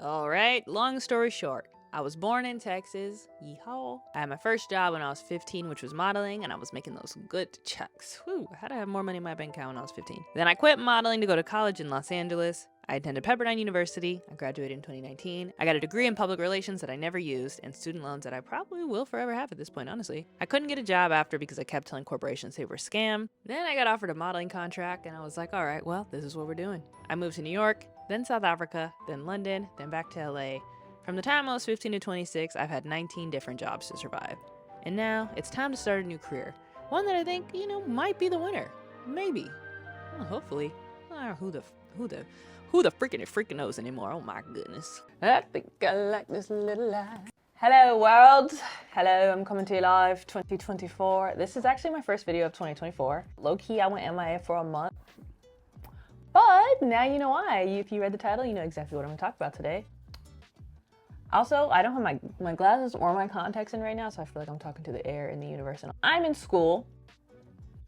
Alright, long story short, I was born in Texas, yeehaw. I had my first job when I was 15, which was modeling, and I was making those good checks. Whew, I had to have more money in my bank account when I was 15. Then I quit modeling to go to college in Los Angeles. I attended Pepperdine University. I graduated in 2019. I got a degree in public relations that I never used, and student loans that I probably will forever have at this point, honestly. I couldn't get a job after because I kept telling corporations they were a scam. Then I got offered a modeling contract, and I was like, alright, well, this is what we're doing. I moved to New York, then South Africa, then London, then back to LA. From the time I was 15 to 26, I've had 19 different jobs to survive. And now, it's time to start a new career. One that I think, might be the winner. Maybe. Well, hopefully. Who the freaking knows anymore? Oh my goodness. I think I like this little life. Hello world. Hello, I'm coming to you live 2024. This is actually my first video of 2024. Low-key, I went MIA for a month. But now you know why. If you read the title, you know exactly what I'm gonna talk about today. Also, I don't have my glasses or my contacts in right now, so I feel like I'm talking to the air in the universe. And I'm in school.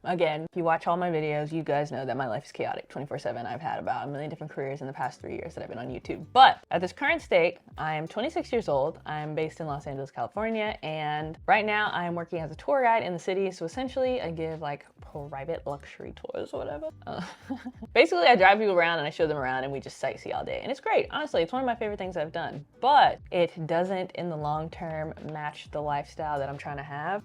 Again, if you watch all my videos, you guys know that my life is chaotic 24/7. I've had about a million different careers in the past 3 years that I've been on YouTube. But at this current state, I am 26 years old. I'm based in Los Angeles, California. And right now I'm working as a tour guide in the city. So essentially I give like private luxury tours or whatever. Basically I drive people around and I show them around and we just sightsee all day. And it's great. Honestly, it's one of my favorite things I've done. But it doesn't in the long term match the lifestyle that I'm trying to have.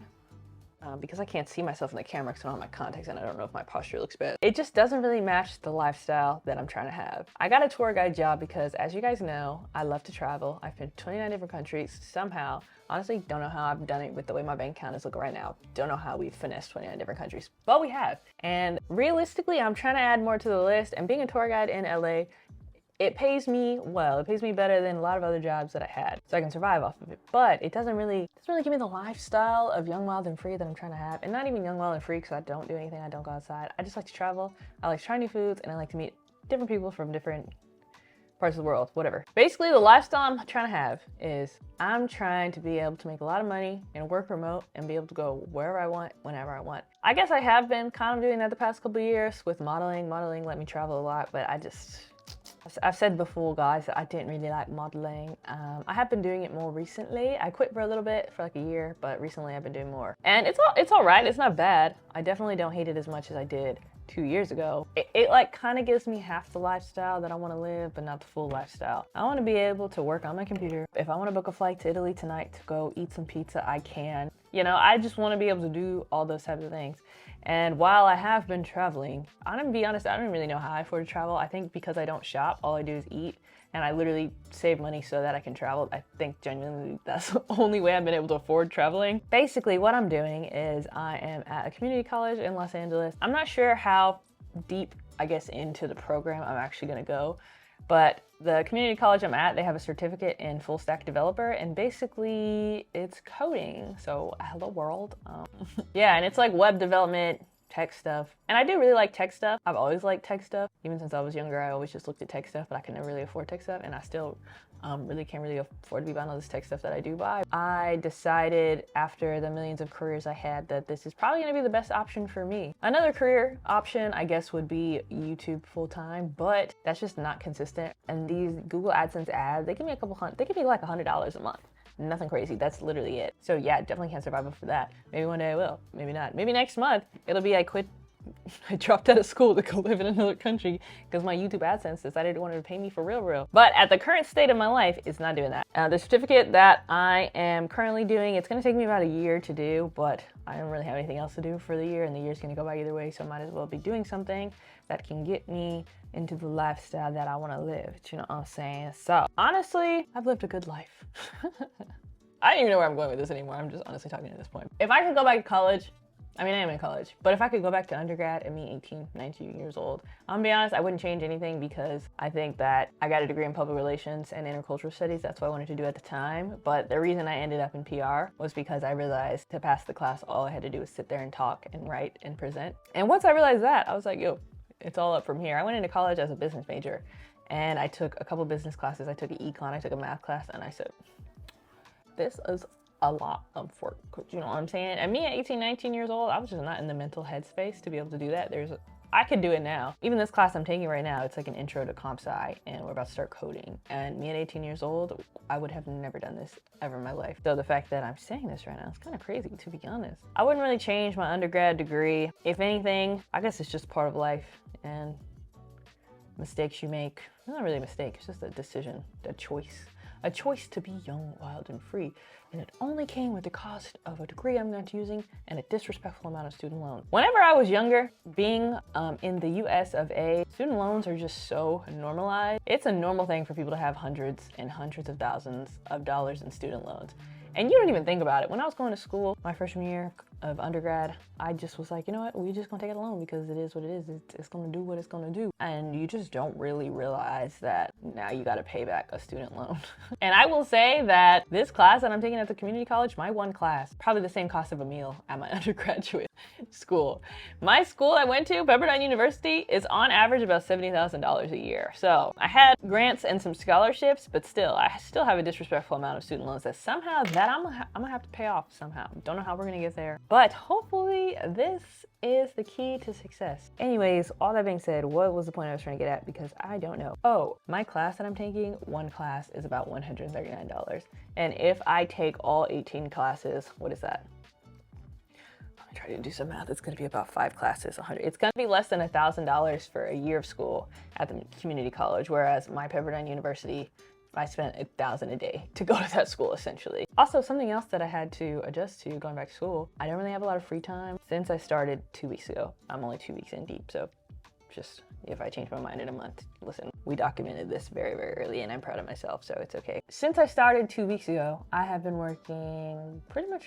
Because I can't see myself in the camera because I don't have my contacts and I don't know if my posture looks bad. It just doesn't really match the lifestyle that I'm trying to have. I got a tour guide job because, as you guys know, I love to travel. I've been to 29 different countries somehow. Honestly, don't know how I've done it with the way my bank account is looking right now. Don't know how we've finessed 29 different countries, but we have. And realistically, I'm trying to add more to the list, and being a tour guide in LA, it pays me well. It pays me better than a lot of other jobs that I had, so I can survive off of it. But it doesn't really give me the lifestyle of young, wild, and free that I'm trying to have. And not even young, wild, and free because I don't do anything. I don't go outside. I just like to travel. I like to try new foods, and I like to meet different people from different parts of the world, whatever. Basically, the lifestyle I'm trying to have is I'm trying to be able to make a lot of money and work remote and be able to go wherever I want, whenever I want. I guess I have been kind of doing that the past couple of years with modeling. Modeling let me travel a lot, but I've said before, guys, that I didn't really like modeling. I have been doing it more recently. I quit for a little bit, for like a year, but recently I've been doing more. And it's all right, it's not bad. I definitely don't hate it as much as I did 2 years ago. It like kind of gives me half the lifestyle that I want to live, but not the full lifestyle. I want to be able to work on my computer. If I want to book a flight to Italy tonight to go eat some pizza, I can. I just want to be able to do all those types of things. And while I have been traveling, I'm gonna be honest, I don't really know how I afford to travel. I think because I don't shop, all I do is eat, and I literally save money so that I can travel. I think genuinely that's the only way I've been able to afford traveling. Basically, what I'm doing is I am at a community college in Los Angeles. I'm not sure how deep, I guess, into the program I'm actually gonna go, but the community college I'm at, they have a certificate in full stack developer, and basically it's coding. So hello world. Yeah, and it's like web development, tech stuff. And I do really like tech stuff. I've always liked tech stuff. Even since I was younger, I always just looked at tech stuff, but I could never really afford tech stuff. And I still really can't really afford to be buying all this tech stuff that I do buy. I decided after the millions of careers I had that this is probably gonna be the best option for me. Another career option, I guess, would be YouTube full-time, but that's just not consistent. And these Google AdSense ads, they give me like $100 a month. Nothing crazy, that's literally it. So yeah, definitely can't survive off of that. Maybe one day I will, maybe not. Maybe next month, it'll be I dropped out of school to go live in another country because my YouTube AdSense decided it wanted to pay me for real. But at the current state of my life, it's not doing that. The certificate that I am currently doing, it's gonna take me about a year to do, but I don't really have anything else to do for the year, and the year's gonna go by either way, so I might as well be doing something that can get me into the lifestyle that I wanna live, you know what I'm saying? So honestly, I've lived a good life. I don't even know where I'm going with this anymore. I'm just honestly talking at this point. If I could go back to college, I mean, I am in college, but if I could go back to undergrad and me 18, 19 years old, I'm gonna be honest, I wouldn't change anything because I think that I got a degree in public relations and intercultural studies. That's what I wanted to do at the time. But the reason I ended up in PR was because I realized to pass the class, all I had to do was sit there and talk and write and present. And once I realized that, I was like, yo, it's all up from here. I went into college as a business major and I took a couple business classes. I took an econ, I took a math class, and I said, this is a lot of work, you know what I'm saying? And me at 18, 19 years old, I was just not in the mental headspace to be able to do that. There's I could do it now. Even this class I'm taking right now, it's like an intro to comp sci, and we're about to start coding. And me at 18 years old, I would have never done this ever in my life. So the fact that I'm saying this right now is kind of crazy, to be honest. I wouldn't really change my undergrad degree. If anything, I guess it's just part of life, and mistakes you make, not really a mistake, it's just a decision, a choice. A choice to be young, wild, and free. And it only came with the cost of a degree I'm not using and a disrespectful amount of student loans. Whenever I was younger, being in the US of A, student loans are just so normalized. It's a normal thing for people to have hundreds and hundreds of thousands of dollars in student loans. And you don't even think about it. When I was going to school, my freshman year of undergrad, I just was like, you know what, we just gonna take it alone because it is what it is. It's gonna do what it's gonna do. And you just don't really realize that now you gotta pay back a student loan. And I will say that this class that I'm taking at the community college, my one class, probably the same cost of a meal at my undergraduate school. My school I went to, Pepperdine University, is on average about $70,000 a year. So I had grants and some scholarships, but still, I still have a disrespectful amount of student loans that somehow that I'm gonna have to pay off somehow. Don't know how we're gonna get there, but hopefully this is the key to success. Anyways, all that being said, what was the point I was trying to get at? Because I don't know. Oh, my class that I'm taking, one class is about $139. And if I take all 18 classes, what is that? Let me try to do some math. It's gonna be about 5 classes, 100. It's gonna be less than $1,000 for a year of school at the community college, whereas my Pepperdine University, I spent $1,000 a day to go to that school, essentially. Also, something else that I had to adjust to going back to school, I don't really have a lot of free time since I started 2 weeks ago. I'm only 2 weeks in deep, so just if I change my mind in a month, listen, we documented this very, very early and I'm proud of myself, so it's okay. Since I started 2 weeks ago, I have been working pretty much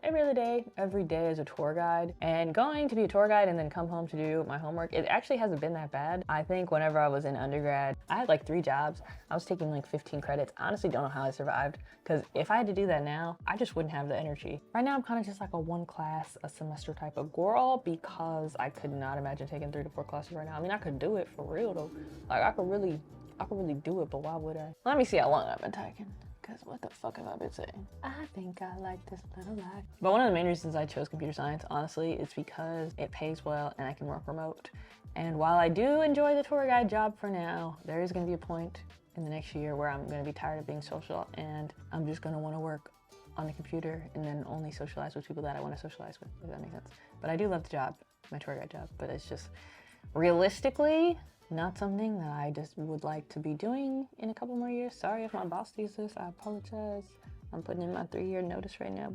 every day as a tour guide, and going to be a tour guide and then come home to do my homework, it actually hasn't been that bad. I think whenever I was in undergrad, I had like 3 jobs. I was taking like 15 credits. I honestly don't know how I survived, because if I had to do that now, I just wouldn't have the energy. Right now, I'm kind of just like a 1 class a semester type of girl, because I could not imagine taking 3 to 4 classes right now. I mean, I could do it for real though. Like I could really do it, but why would I? Let me see how long I've been taking. Because what the fuck have I been saying? I think I like this little life. But one of the main reasons I chose computer science, honestly, is because it pays well and I can work remote. And while I do enjoy the tour guide job for now, there is going to be a point in the next year where I'm going to be tired of being social and I'm just going to want to work on the computer and then only socialize with people that I want to socialize with, if that makes sense. But I do love the job, my tour guide job, but it's just realistically not something that I just would like to be doing in a couple more years. Sorry if my boss sees this, I apologize. I'm putting in my 3-year notice right now.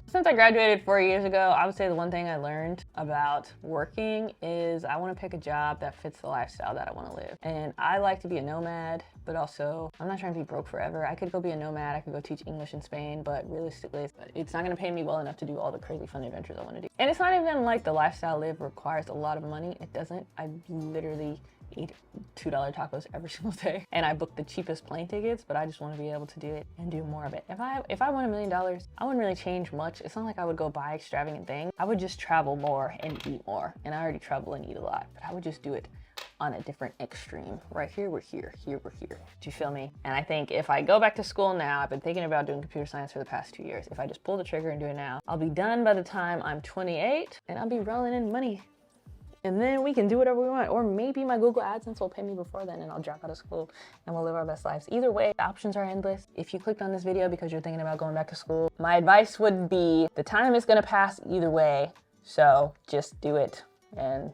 Since I graduated 4 years ago, I would say the one thing I learned about working is I want to pick a job that fits the lifestyle that I want to live. And I like to be a nomad, but also I'm not trying to be broke forever. I could go be a nomad, I could go teach English in Spain, but realistically, it's not going to pay me well enough to do all the crazy fun adventures I want to do. And it's not even like the lifestyle I live requires a lot of money. It doesn't. I literally eat $2 tacos every single day, and I booked the cheapest plane tickets, but I just want to be able to do it and do more of it. If I won $1 million, I wouldn't really change much. It's not like I would go buy extravagant things. I would just travel more and eat more, and I already travel and eat a lot, but I would just do it on a different extreme. Right here, we're here, here, we're here. Do you feel me? And I think if I go back to school now, I've been thinking about doing computer science for the past 2 years. If I just pull the trigger and do it now, I'll be done by the time I'm 28, and I'll be rolling in money. And then we can do whatever we want. Or maybe my Google AdSense will pay me before then and I'll drop out of school and we'll live our best lives. Either way, the options are endless. If you clicked on this video because you're thinking about going back to school, my advice would be the time is gonna pass either way. So just do it and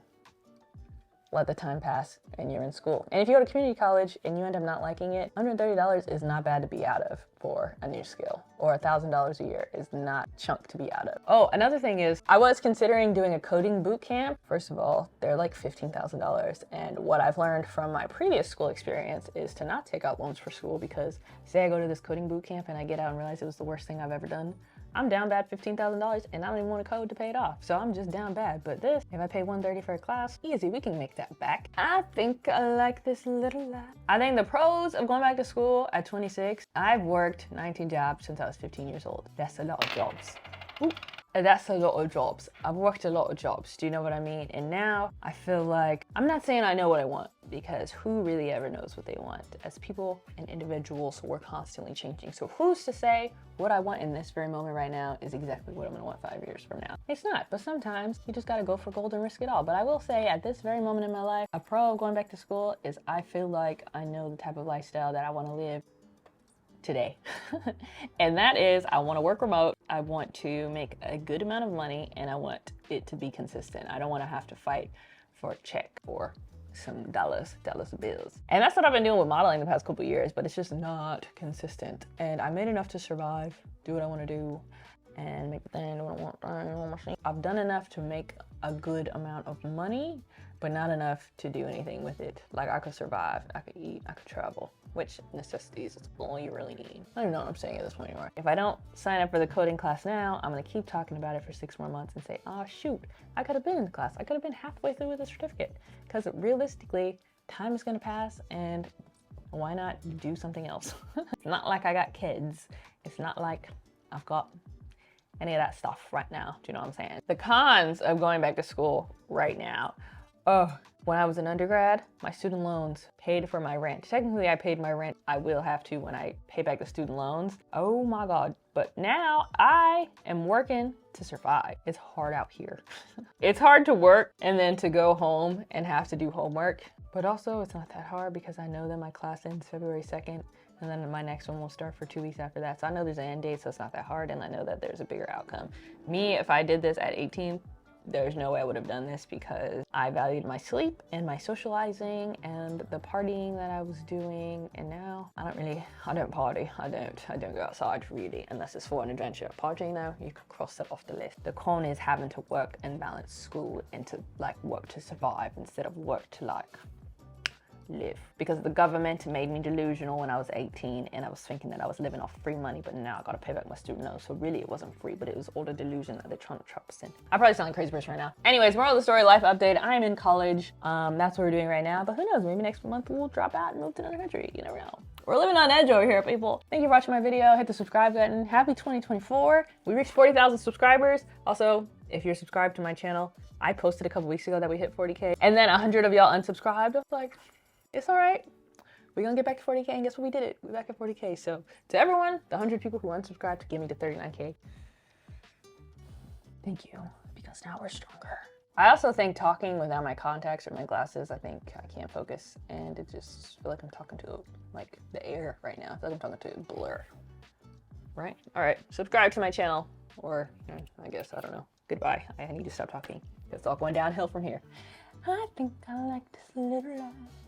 let the time pass and you're in school. And if you go to community college and you end up not liking it, $130 is not bad to be out of for a new skill, or $1,000 a year is not chunk to be out of. Oh, another thing is I was considering doing a coding boot camp. First of all, they're like $15,000. And what I've learned from my previous school experience is to not take out loans for school, because say I go to this coding boot camp and I get out and realize it was the worst thing I've ever done, I'm down bad $15,000 and I don't even want to code to pay it off. So I'm just down bad. But this, if I pay $130 for a class, easy, we can make that back. I think I like this little life. I think the pros of going back to school at 26, I've worked 19 jobs since I was 15 years old. That's a lot of jobs. Ooh. That's a lot of jobs. I've worked a lot of jobs, do you know what I mean? And now I feel like, I'm not saying I know what I want, because who really ever knows what they want? As people and individuals, we're constantly changing. So who's to say what I want in this very moment right now is exactly what I'm gonna want 5 years from now? It's not, but sometimes you just gotta go for gold and risk it all. But I will say, at this very moment in my life, a pro of going back to school is I feel like I know the type of lifestyle that I wanna live today. And that is, I want to work remote, I want to make a good amount of money, and I want it to be consistent. I don't want to have to fight for a check or some dollars bills. And that's what I've been doing with modeling the past couple of years, but it's just not consistent. And I made enough to survive, do what I want to do, and make the thing, do what I want. I've done enough to make a good amount of money, but not enough to do anything with it. Like, I could survive, I could eat, I could travel, which necessities is all you really need. I don't even know what I'm saying at this point anymore. If I don't sign up for the coding class now, I'm gonna keep talking about it for 6 more months and say, oh shoot, I could have been in the class. I could have been halfway through with the certificate. Because realistically, time is gonna pass, and why not do something else? It's not like I got kids. It's not like I've got any of that stuff right now. Do you know what I'm saying? The cons of going back to school right now. Oh, when I was an undergrad, my student loans paid for my rent. Technically, I paid my rent. I will have to when I pay back the student loans. Oh my God. But now I am working to survive. It's hard out here. It's hard to work and then to go home and have to do homework. But also, it's not that hard because I know that my class ends February 2nd. And then my next one will start for 2 weeks after that. So I know there's an end date, so it's not that hard. And I know that there's a bigger outcome. Me, if I did this at 18, there's no way I would have done this, because I valued my sleep and my socializing and the partying that I was doing. And now I don't party. I don't go outside really, unless it's for an adventure. Partying now, you can cross that off the list. The con is having to work and balance school and to like work to survive instead of work to like live, because the government made me delusional when I was 18 and I was thinking that I was living off free money, but now I gotta pay back my student loans. So really it wasn't free, but it was all the delusion that they're trying to trap us in. I probably sound like a crazy person right now. Anyways, moral of the story, life update. I'm in college. That's what we're doing right now, but who knows, maybe next month we'll drop out and move to another country. You never know. We're living on edge over here, people. Thank you for watching my video. Hit the subscribe button. Happy 2024. We reached 40,000 subscribers. Also, if you're subscribed to my channel, I posted a couple weeks ago that we hit 40K, and then 100 of y'all unsubscribed. I was like, it's all right. We're gonna get back to 40K, and guess what? We did it. We're back at 40K. So to everyone, the 100 people who unsubscribed to get me to 39K, thank you, because now we're stronger. I also think talking without my contacts or my glasses, I think I can't focus, and it just feel like I'm talking to like the air right now. I feel like I'm talking to a blur, right? All right, subscribe to my channel, or I guess, I don't know. Goodbye. I need to stop talking. It's all going downhill from here. I think I like this little life.